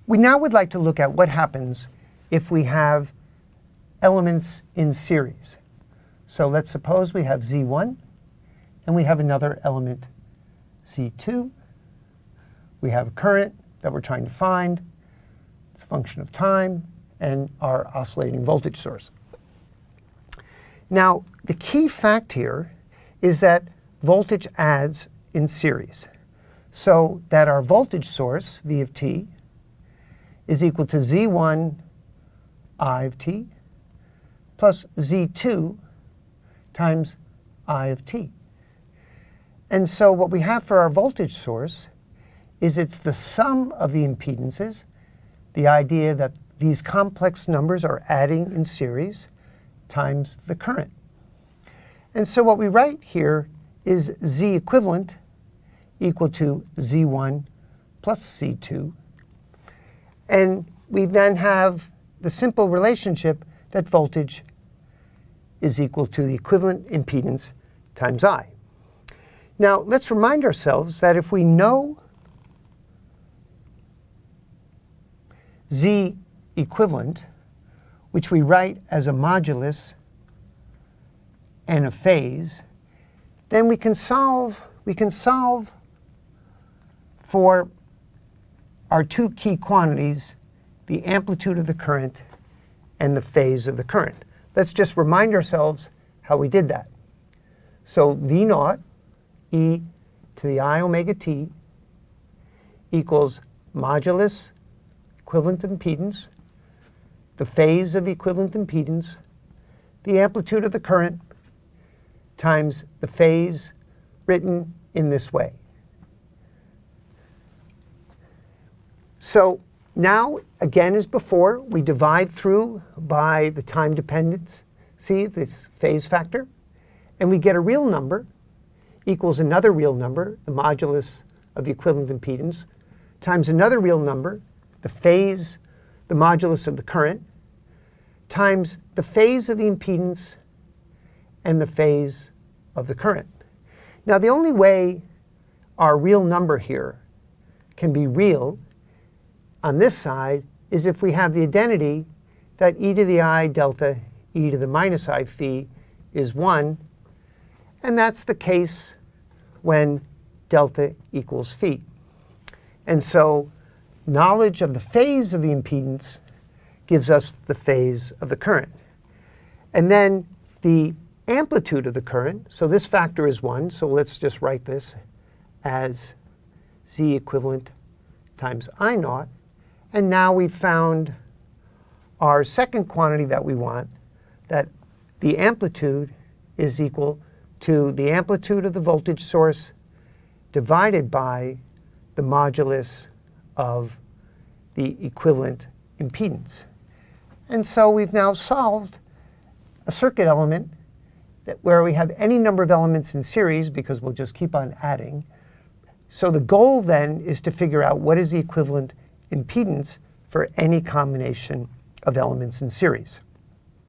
We now would like to look at what happens if we have elements in series. So let's suppose we have Z1, and we have another element, Z2. We have a current that we're trying to find. It's a function of time and our oscillating voltage source. Now, the key fact here is that voltage adds in series, so that our voltage source, V of t, is equal to Z1 I of t plus Z2 times I of t. And so what we have for our voltage source is it's the sum of the impedances, the idea that these complex numbers are adding in series, times the current. And so what we write here is Z equivalent equal to Z1 plus Z2. And we then have the simple relationship that voltage is equal to the equivalent impedance times I. Now, let's remind ourselves that if we know Z equivalent, which we write as a modulus and a phase, then we can solve for our two key quantities, the amplitude of the current and the phase of the current. Let's just remind ourselves how we did that. So V naught e to the I omega t equals modulus equivalent impedance, the phase of the equivalent impedance, the amplitude of the current, times the phase written in this way. So now, again as before, we divide through by the time dependence, see this phase factor, and we get a real number equals another real number, the modulus of the equivalent impedance, times another real number, the phase, the modulus of the current, times the phase of the impedance and the phase of the current. Now, the only way our real number here can be real on this side is if we have the identity that e to the I delta e to the minus I phi is 1, and that's the case when delta equals phi. And so knowledge of the phase of the impedance gives us the phase of the current. And then the amplitude of the current, so this factor is 1, so let's just write this as Z equivalent times I naught. And now we've found our second quantity that we want, that the amplitude is equal to the amplitude of the voltage source divided by the modulus of the equivalent impedance. And so we've now solved a circuit element where we have any number of elements in series, because we'll just keep on adding. So the goal then is to figure out what is the equivalent impedance for any combination of elements in series.